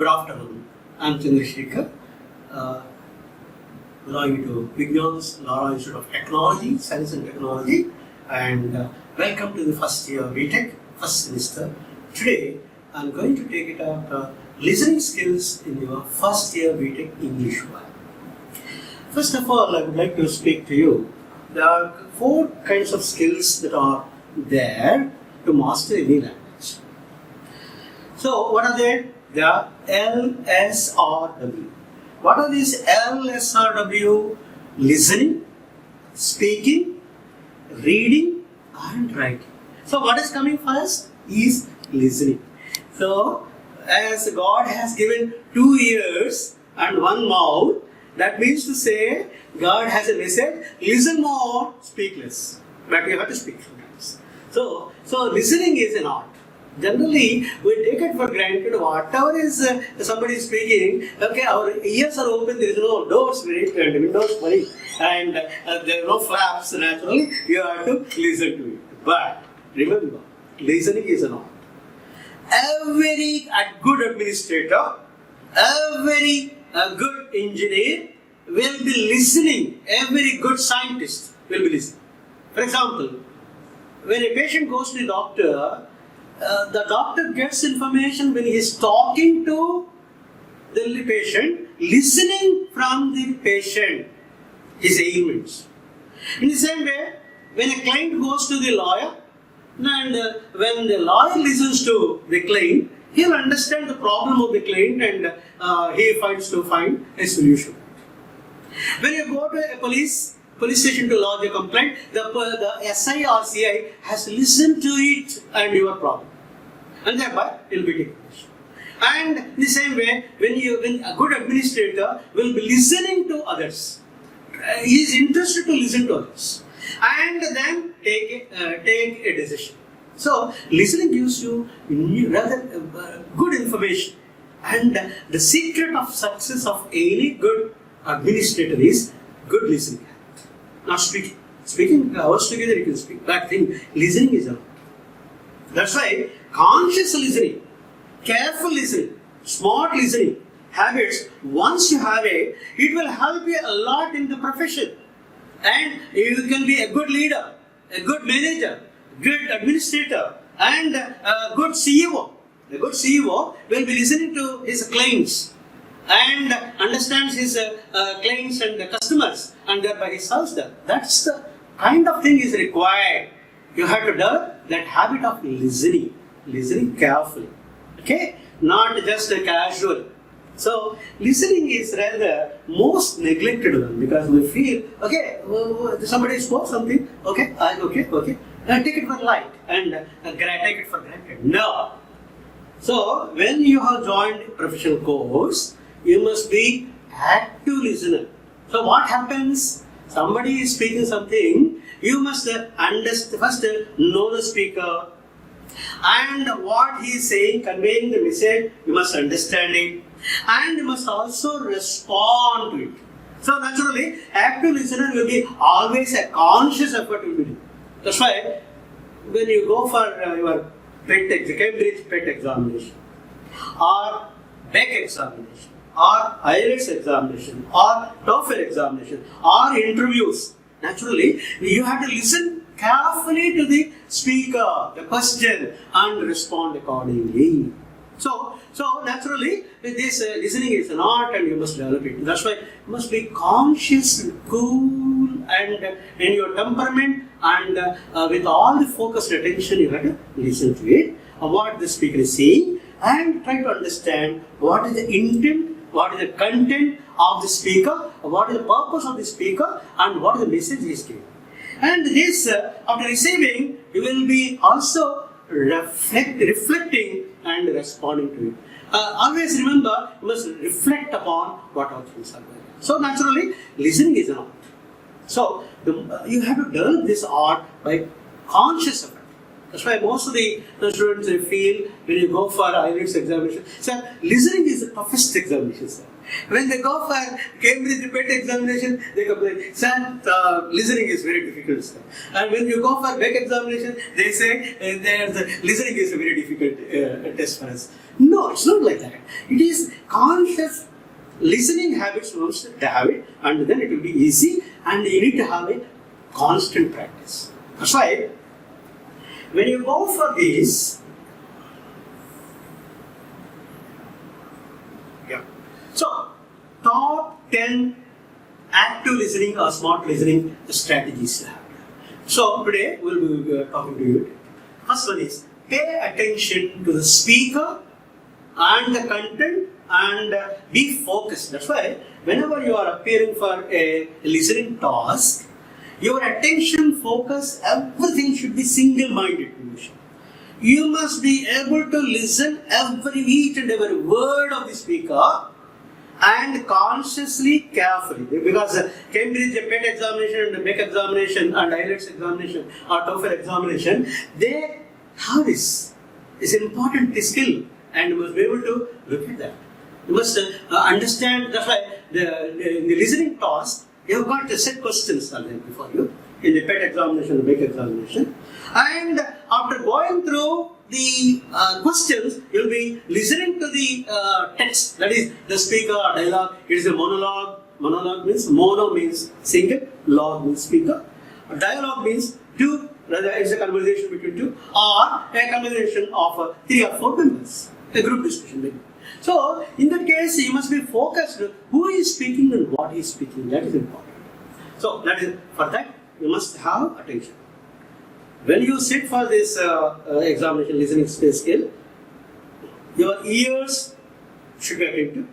Good afternoon. I am Chandrasekhar, belonging to Vignan's Lara Institute of Technology, Science and Technology, and welcome to the first year BTech, first semester. Today, I am going to take it up listening skills in your first year BTech English 1. First of all, I would like to speak to you. There are 4 kinds of skills that are there to master any language. So, what are they? They are LSRW. What are these LSRW? Listening, speaking, reading, and writing. So, what is coming first is listening. So, as God has given 2 ears and 1 mouth, that means to say, God has a message, listen more, speak less. But you have to speak sometimes. So listening is an art. Generally, we take it for granted, whatever is somebody is speaking, okay, our ears are open, there is no doors and windows and there are no flaps, naturally, you have to listen to it. But remember, listening is an art. Every good administrator, every good engineer will be listening. Every good scientist will be listening. For example, when a patient goes to the doctor gets information when he is talking to the patient, listening from the patient his ailments. In the same way, when a client goes to the lawyer, and when the lawyer listens to the client, he will understand the problem of the client and he finds to find a solution. When you go to a police station to lodge a complaint, the SI or CI has listened to it and your problem, and thereby it will be taken. And in the same way, when a good administrator will be listening to others, he is interested to listen to others, and then take a decision. So, listening gives you rather good information, and the secret of success of any good administrator is good listening. Not speaking. Speaking, hours together you can speak. But listening is a lot. That's why conscious listening, careful listening, smart listening habits, once you have it will help you a lot in the profession. And you can be a good leader, a good manager, good administrator, and a good CEO. A good CEO will be listening to his clients and understands his clients and the customers, and thereby he serves them. That's the kind of thing is required. You have to develop that habit of listening carefully. Okay? Not just a casual. So, listening is rather most neglected one, because we feel, okay, somebody spoke something, okay, take it for light and take it for granted. No. So, when you have joined professional course, you must be active listener. So, what happens? Somebody is speaking something, you must understand, first know the speaker, and what he is saying, conveying the message, you must understand it, and you must also respond to it. So naturally, active listener will be always a conscious effort will be done. That's why when you go for your Cambridge PET examination, or BEC examination, or IELTS examination, or TOEFL examination, or interviews, naturally you have to listen carefully to the speaker, the question, and respond accordingly. So naturally, this listening is an art, and you must develop it. That's why you must be conscious, cool, and in your temperament, and with all the focused attention, you have to listen to it, what the speaker is saying, and try to understand what is the intent, what is the content of the speaker, what is the purpose of the speaker, and what is the message he is giving. And this, after receiving, you will be also reflecting and responding to it. Always remember, you must reflect upon what our things are going on. So naturally, listening is an art. So you have to develop this art by conscious effort. That's why most of the students feel when you go for IELTS examination, sir, listening is the toughest examination, sir. When they go for Cambridge PET examination, they complain, sir, listening is very difficult, sir. And when you go for Beck examination, they say the listening is a very difficult test for us. No, it's not like that. It is conscious listening habits once they have it, and then it will be easy, and you need to have a constant practice. That's why when you go for this, so top 10 active listening or smart listening strategies to have. So today we'll be talking to you. First one is pay attention to the speaker and the content and be focused. That's why whenever you are appearing for a listening task, your attention focus, everything should be single-minded. You must be able to listen each and every word of the speaker and consciously, carefully. Because Cambridge PET examination and Beck examination and IELTS examination or TOEFL examination, they have this. It's an important skill, and you must be able to look at that. You must understand, that's why in the listening task, you have got to set questions before you in the PET examination and Beck examination. And after going through the questions, you will be listening to the text, that is the speaker or dialogue. It is a monologue. Monologue means, mono means single, log means speaker. Dialogue means two, rather it's a conversation between two, or a conversation of 3 or 4 members, a group discussion maybe. So, in that case, you must be focused on who is speaking and what is speaking. That is important. So, that is, for that, you must have attention. When you sit for this examination listening skill, your ears should be attentive.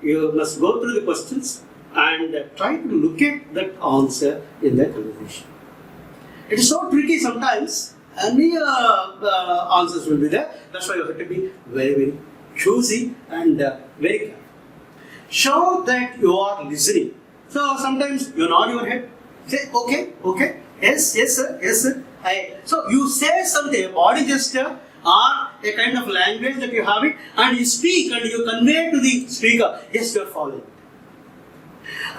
You must go through the questions and try to look at that answer in that conversation. It is so tricky sometimes, and the answers will be there. That's why you have to be very, very choosy and very careful. Show that you are listening. So sometimes you nod your head, say okay, okay, yes, yes sir, yes sir. So you say something, a body gesture or a kind of language that you have it, and you speak and you convey to the speaker, yes, you are following.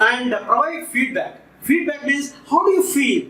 And provide feedback. Feedback means, how do you feel?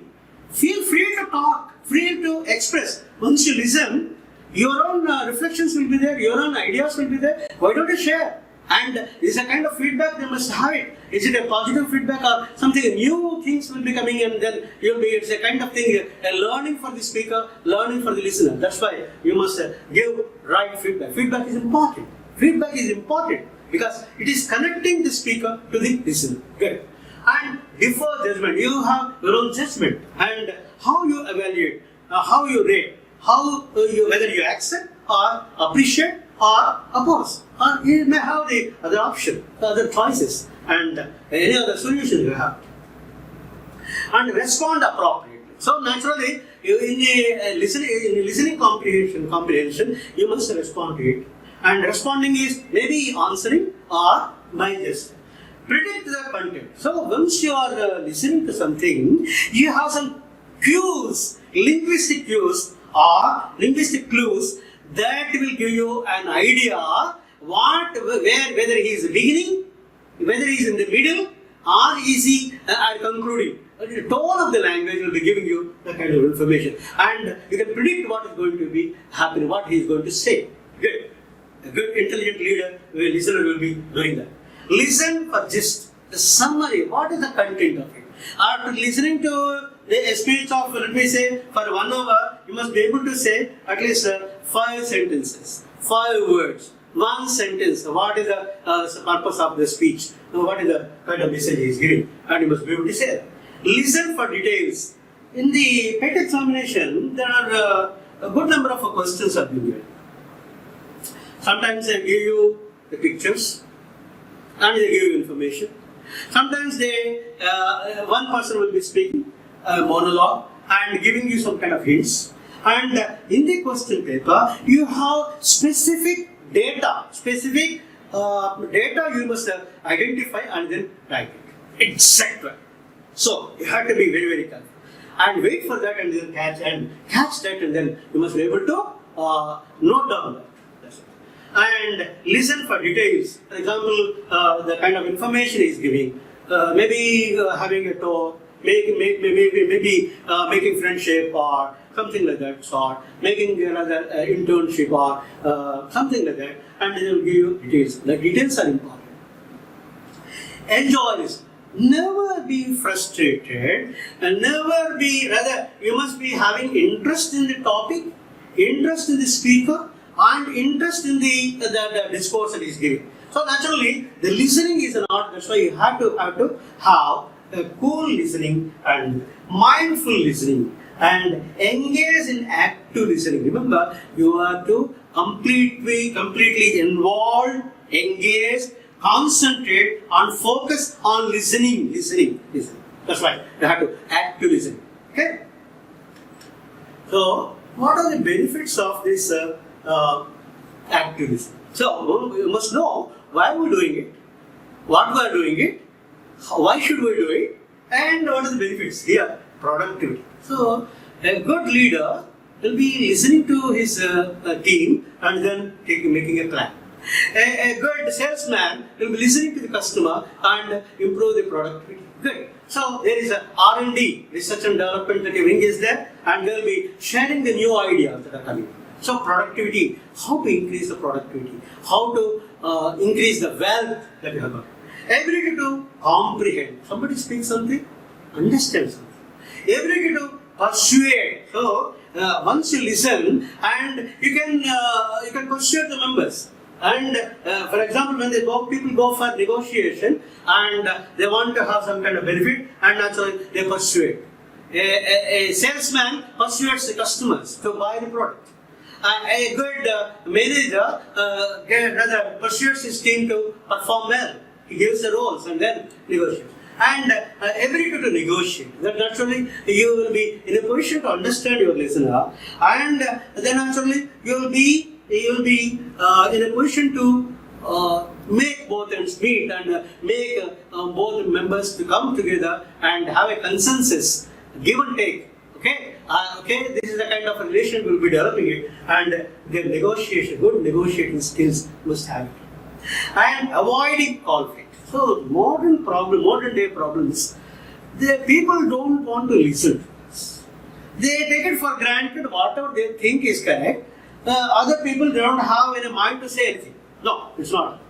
Feel free to talk, free to express. Once you listen, your own reflections will be there, your own ideas will be there. Why don't you share? And it's a kind of feedback they must have it. Is it a positive feedback or something new things will be coming, and then you'll be, it's a kind of thing, a learning for the speaker, learning for the listener. That's why you must give right feedback. Feedback is important. Feedback is important because it is connecting the speaker to the listener. Good. And before judgment, you have your own judgment, and how you evaluate, how you rate, how whether you accept or appreciate or oppose, or you may have the other option, other choices, and any other solution you have, and respond appropriately. So naturally, in the listening comprehension, you must respond to it, and responding is maybe answering or by just predict the content. So once you are listening to something, you have some cues, linguistic cues or linguistic clues that will give you an idea whether he is beginning, whether he is in the middle, or is he concluding. The tone of the language will be giving you that kind of information, and you can predict what is going to be happening, what he is going to say. Good. A good intelligent listener will be doing that. Listen for gist, the summary, what is the content of it. After listening to a speech of, let me say, for 1 hour, you must be able to say at least 5 sentences, 5 words, 1 sentence. What is the purpose of the speech? What is the kind of message he is giving? And you must be able to say that. Listen for details. In the PET examination, there are a good number of questions are being given. Sometimes they give you the pictures and they give you information. Sometimes one person will be speaking a monologue and giving you some kind of hints. And in the question paper, you have specific data you must identify and then write it. Exactly. So you have to be very, very careful and wait for that and then catch that, and then you must be able to note down that. That's it. and listen for details. For example, the kind of information he is giving, maybe having a talk, maybe making friendship or something like that, or making another internship or something like that, and they will give you details. The details are important. Enjoy this. Never be frustrated, and never be, rather, you must be having interest in the topic, interest in the speaker, and interest in the discourse that he is giving. So naturally, the listening is an art. That's why you have to have a cool listening and mindful listening and engage in active listening. Remember, you are to completely involved, engage, concentrate, and focus on listening. That's why you have to active listening. Okay. So, what are the benefits of this active listening? So, you must know why we are doing it, what we are doing it, why should we do it, and what are the benefits here? Productivity. So, a good leader will be listening to his team and then making a plan. A good salesman will be listening to the customer and improve the productivity. Good. So there is a R&D, research and development that you engage there, and they will be sharing the new ideas that are coming. So productivity, how to increase the productivity, how to increase the wealth that you have got. Ability to comprehend. Somebody speaks something, understand something. Ability to persuade. So once you listen, and you can persuade the members. And for example, when people go for negotiation and they want to have some kind of benefit, and naturally they persuade. A salesman persuades the customers to buy the product. A good manager rather persuades his team to perform well. He gives the roles and then negotiates. And ability to negotiate. That naturally you will be in a position to understand your listener, and then naturally you will be in a position to make both ends meet and make both members to come together and have a consensus, give and take. Okay, this is the kind of relation we will be developing it, and the negotiation, good negotiating skills must have it, and avoiding conflict. So modern day problems, the people don't want to listen. They take it for granted whatever they think is correct. Other people don't have any mind to say anything. No, it's not.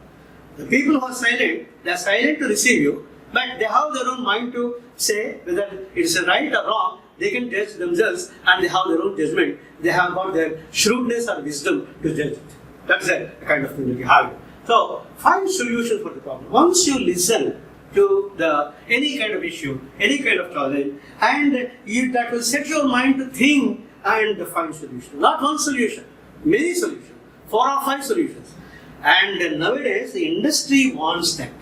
The people who are silent, they are silent to receive you, but they have their own mind to say whether it is right or wrong. They can judge themselves and they have their own judgment. They have got their shrewdness or wisdom to judge it. That's the kind of thing that you have. So, find solutions for the problem. Once you listen to any kind of issue, any kind of challenge, and that will set your mind to think and find solutions. Not one solution, many solutions, 4 or 5 solutions. And nowadays, the industry wants that.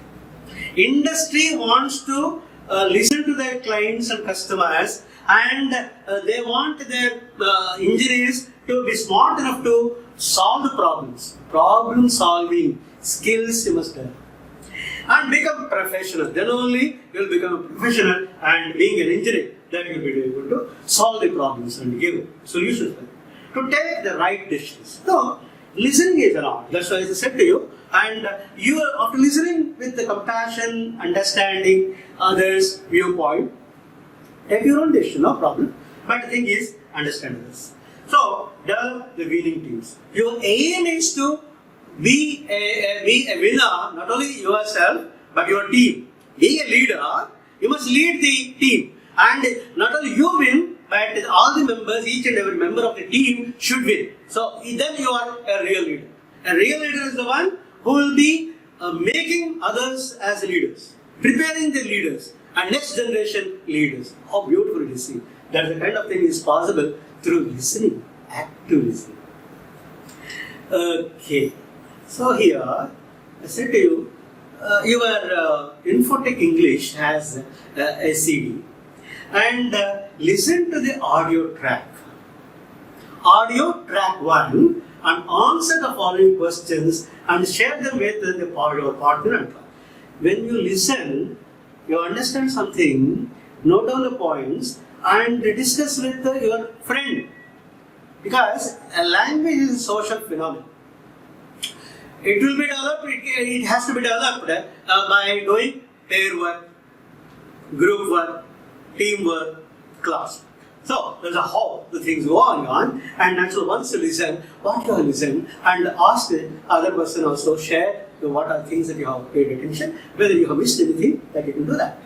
Industry wants to listen to their clients and customers, and they want their engineers to be smart enough to solve the problems. Problem solving skills you must have. And become professional. Then only you will become a professional, and being an engineer, then you will be able to solve the problems and give solutions for them. To take the right decisions. So, listening is an art. That's why I said to you. And you, after listening with the compassion, understanding others' viewpoint, take your own decision, no problem. But the thing is, understand this. So, develop the winning teams. Your aim is to be a winner, not only yourself, but your team. Being a leader, you must lead the team. And not only you win, but all the members, each and every member of the team should win. So then you are a real leader. A real leader is the one who will be making others as leaders, preparing the leaders and next generation leaders. How beautiful it is. That the kind of thing is possible through listening, active listening. Okay. So here, I said to you, your Infotech English has a CD, and listen to the audio track. Audio track 1, and answer the following questions and share them with your partner. When you listen, you understand something, note down the points and discuss with your friend. Because a language is a social phenomenon. It will be developed, it has to be developed by doing pair work, group work, teamwork, class. So that's how the things go on, and naturally once you listen, what you have listened, and ask the other person also, share what are things that you have paid attention, whether you have missed anything, that you can do that.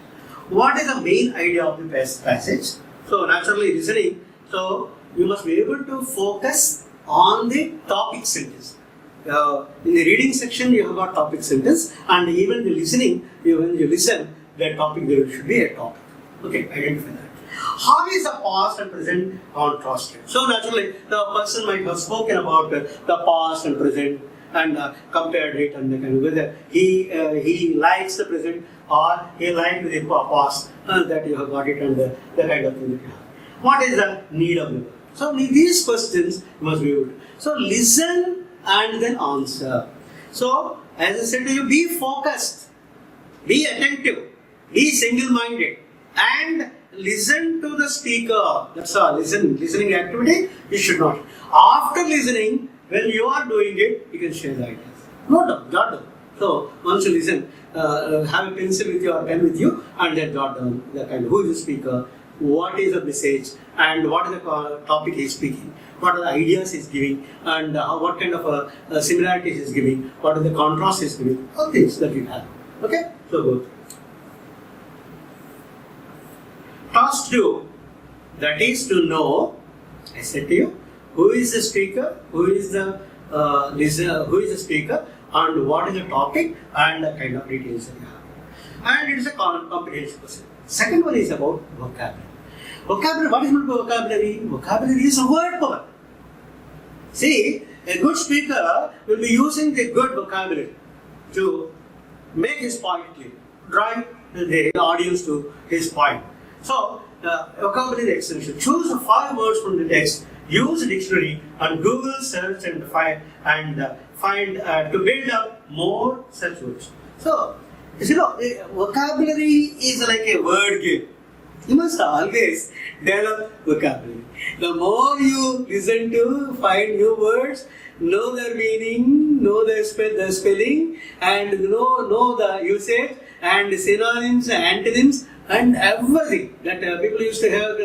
What is the main idea of the passage? So naturally listening, so you must be able to focus on the topic sentence. In the reading section you have got topic sentence, and even the listening, when you listen, the topic, there should be a topic. Okay, identify that. How is the past and present contrasted? So naturally, the person might have spoken about the past and present and compared it, and kind of whether he likes the present or he likes the past, that you have got it, and the kind of thing that you have. What is the need of the work? So these questions must be able to. So listen and then answer. So as I said to you, be focused, be attentive, be single-minded, and listen to the speaker. That's all. Listening activity, you should not. After listening, when you are doing it, you can share the ideas. Jot down. So once you listen, have a pencil with you or pen with you, and then jot down the kind of who is the speaker, what is the message, and what is the topic he is speaking, what are the ideas he is giving, and what kind of similarities he is giving, what are the contrasts he is giving, all things that you have. Okay? So go. Task 2, that is to know, I said to you, who is the speaker, who is the speaker, and what is the topic, and the kind of details that you have. And it is a comprehensive question. Second one is about vocabulary. Vocabulary, what is meant by vocabulary? Vocabulary is a word power. See, a good speaker will be using the good vocabulary to make his point clear, drive the audience to his point. So, vocabulary extension. Choose 5 words from the text, use a dictionary, and Google search and find to build up more such words. So, vocabulary is like a word game. You must always develop vocabulary. The more you listen to, find new words, know their meaning, know their spelling, and know the usage, and synonyms, antonyms, and everything that people used to have,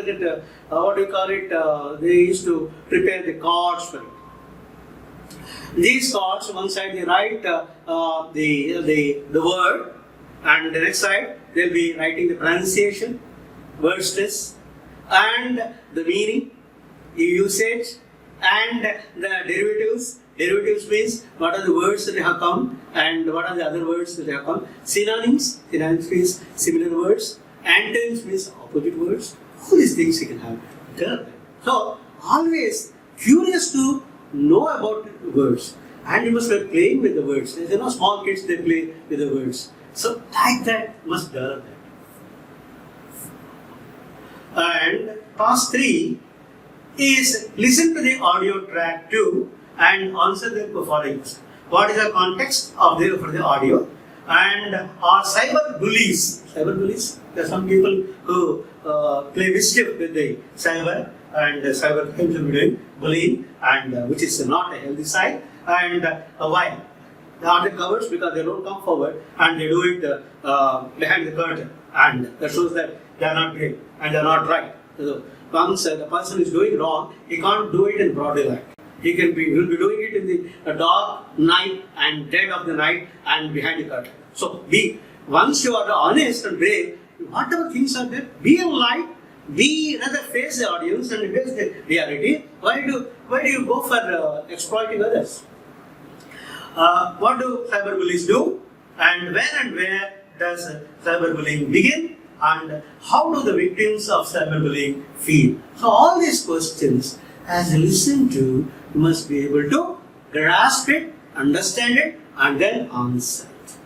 what do you call it, they used to prepare the cards for it. These cards, one side they write the word, and the next side they'll be writing the pronunciation, word stress, and the meaning, the usage, and the derivatives. Derivatives means what are the words that have come and what are the other words that have come. Synonyms means similar words. Antonyms means opposite words. All these things you can have. So always curious to know about words, and you must be playing with the words. Small kids, they play with the words. So like that, must develop that. And task 3 is listen to the audio track 2 and answer the following question. What is the context for the audio? And are cyber bullies? Cyber bullies? There are some people who play mischief with the cyber, and cyber crimes will be doing bullying, and which is not a healthy side. And why? They are the covers because they don't come forward and they do it behind the curtain, and that shows that they are not great and they are not right. So once the person is doing wrong, he can't do it in broad daylight. He will be doing it in the dark night and dead of the night and behind the curtain. So once you are honest and brave, whatever things are there, be a light, rather face the audience and face the reality. Why do you go for exploiting others? What do cyberbullies do? And where does cyberbullying begin? And how do the victims of cyberbullying feel? So all these questions, as you listen to, you must be able to grasp it, understand it, and then answer it.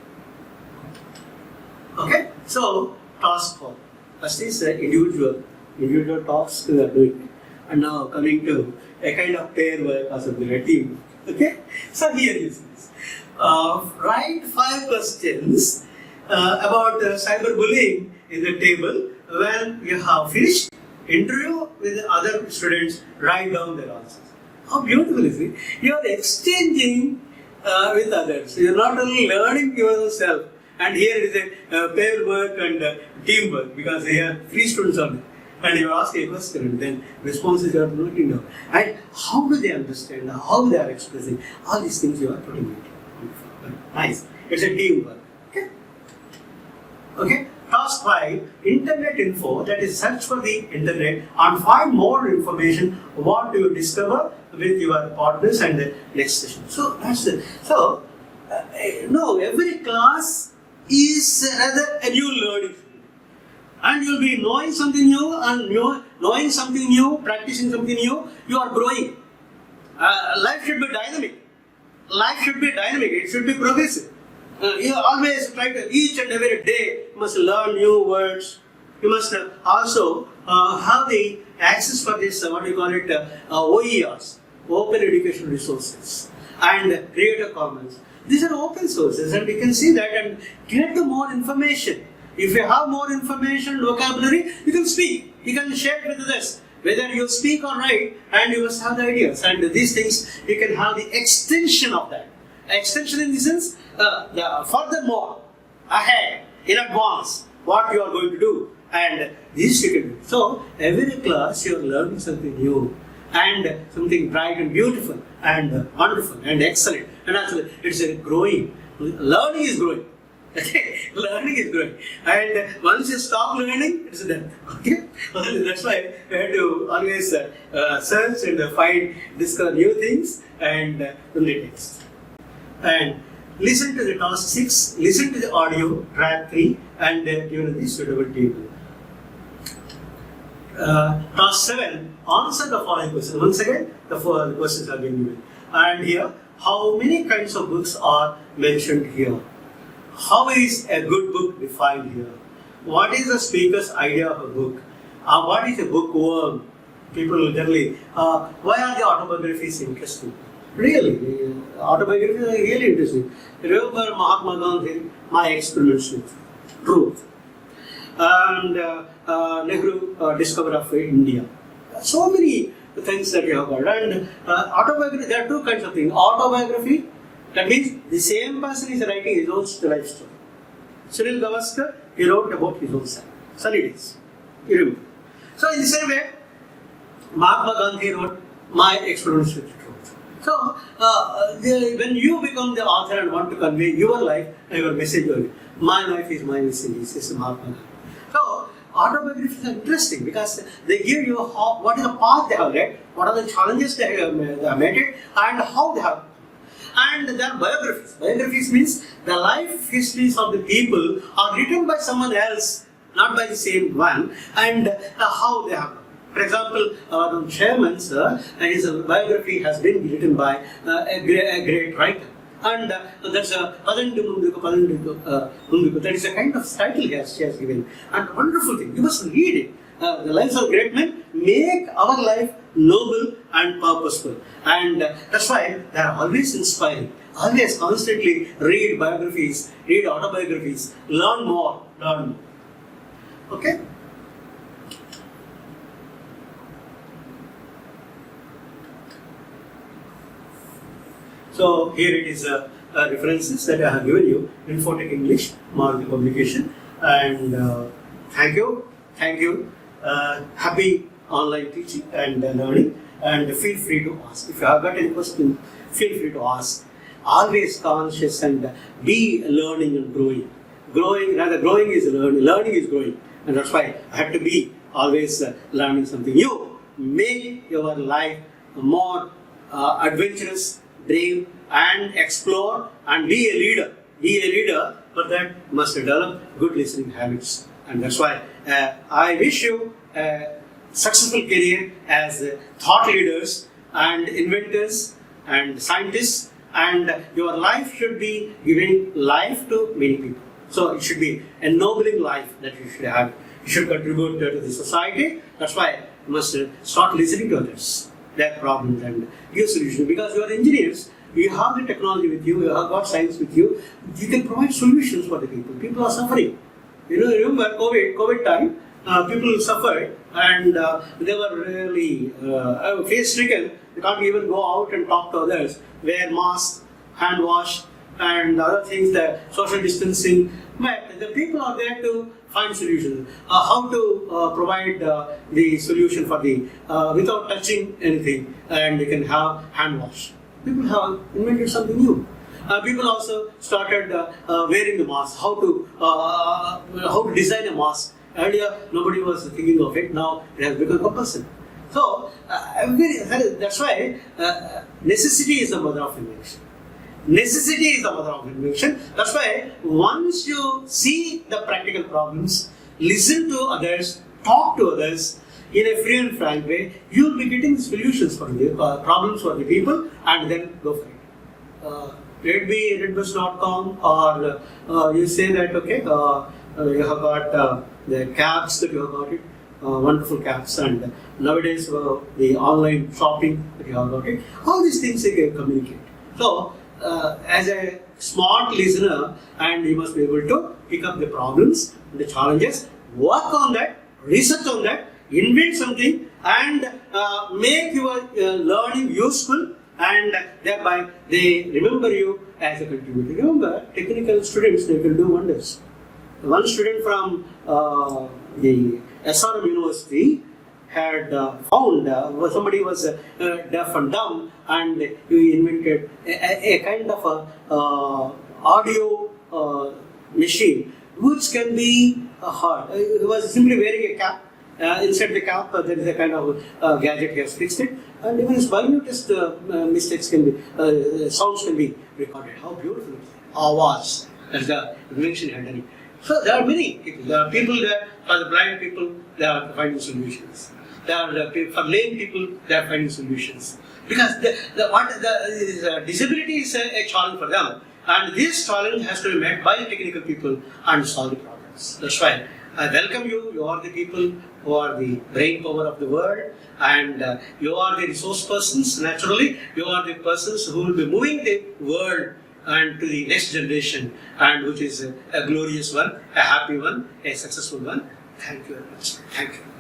Okay? So, task 4. First is individual talks we are doing. And now coming to a kind of pair work as a team. Okay? So here is this. Write 5 questions about cyberbullying in the table. When you have finished, interview with the other students, write down their answers. How beautiful is it? You are exchanging with others. You are not only learning yourself, and here it is a pair work and teamwork, because here 3 students are there. And you ask a question, and then responses you are noting down. And how do they understand? How they are expressing? All these things you are putting it. Nice. It's a teamwork. Okay. Okay. Task 5, Internet info, that is search for the internet and find more information what you discover with your partners and the next session. So that's it. So, no, every class is rather a new learning. And you'll be knowing something new and knowing something new, practicing something new, you are growing. Life should be dynamic. Life should be dynamic, it should be progressive. You always try to, each and every day, you must learn new words. You must also have the access for this, what do you call it, OERs, Open Education Resources, and Creative Commons. These are open sources, and you can see that and get the more information. If you have more information, vocabulary, you can speak, you can share it with others. Whether you speak or write, and you must have the ideas. And these things, you can have the extension of that. Extension in the sense, furthermore, ahead, in advance, what you are going to do. And this you can do. So, every class you are learning something new, and something bright and beautiful, and wonderful, and excellent. And actually, it's a growing. Learning is growing. Okay, learning is growing, and once you stop learning, it's done. Okay, that's why we have to always search and find, discover new things, and learn the text. And listen to the task 6, listen to the audio, track 3, and given the suitable table. Task 7, answer the following questions. Once again, the questions are being given. And here, how many kinds of books are mentioned here? How is a good book defined here? What is the speaker's idea of a book? What is a bookworm? People generally, why are the autobiographies interesting? Really, autobiographies are really interesting. Remember Mahatma Gandhi, My Experiments with Truth, and Nehru, Discovery of India. So many things that you have got. And autobiography, there are 2 kinds of things. Autobiography, that means the same person is writing his own life story. Sunil Gavaskar, he wrote about his own sunny days. You remember. So in the same way, Mahatma Gandhi wrote My Experiments with Truth. So when you become the author and want to convey your life and your message, my life is my message, says Mahatma Gandhi. So autobiographies are interesting because they give you what is the path they have led, what are the challenges they have met it, and how they have. And there are biographies. Biographies means the life histories of the people are written by someone else, not by the same one, and how they have. For example, our chairman, his biography has been written by a great writer. And that's a that is a kind of title she has given. And a wonderful thing, you must read it. The lives of great men make our life noble and purposeful. And that's why they are always inspiring. Always constantly read biographies, read autobiographies, learn more, learn more. Okay? So here it is references that I have given you. Infotech English, Maruti Publication. And thank you. Happy online teaching and learning. And feel free to ask. If you have got any question, feel free to ask. Always conscious and be learning and growing. Growing is learning is growing. And that's why I have to be always learning something new. Make your life more adventurous, brave, and explore, and be a leader. Be a leader, but that must develop good listening habits. And that's why I wish you a successful career as thought leaders and inventors and scientists, and your life should be giving life to many people. So it should be a ennobling life that you should have. You should contribute to the society. That's why you must start listening to others, their problems, and give solutions. Because you are engineers, you have the technology with you, you have got science with you, you can provide solutions for the people. People are suffering. Remember COVID time, people suffered and they were really face stricken. They can't even go out and talk to others, wear masks, hand wash and other things, the social distancing. But the people are there to find solutions. How to provide the solution for the without touching anything, and you can have hand wash. People have invented something new. People also started wearing the mask. How to design a mask. Earlier, nobody was thinking of it. Now it has become compulsory. So that's why necessity is the mother of invention. Necessity is the mother of invention. That's why once you see the practical problems, listen to others, talk to others in a free and frank way, you will be getting solutions for the problems for the people, and then go for it. Let it be redbus.com, or you say that okay, you have got the cabs that you have got it, wonderful cabs, and nowadays the online shopping that you have got it. All these things you can communicate. So as a smart listener, and you must be able to pick up the problems, the challenges, work on that, research on that, invent something, and make your learning useful, and thereby they remember you as a contributor. Remember, technical students, they can do wonders. One student from the SRM University had found somebody was deaf and dumb, and he invented a kind of audio machine which can be heard. He was simply wearing a cap. Inside the cap, there is a kind of gadget he has fixed it, and even his minutest mistakes can be, sounds can be recorded. How beautiful! Awaz, that's the invention he had done. So there are many people. There are people there for the blind people. They are finding solutions. There are for lame people. They are finding solutions, because the disability is a challenge for them, and this challenge has to be met by technical people and solve the problems. That's why I welcome you. You are the people who are the brain power of the world, and you are the resource persons. Naturally, you are the persons who will be moving the world and to the next generation, and which is a glorious one, a happy one, a successful one. Thank you very much. Thank you.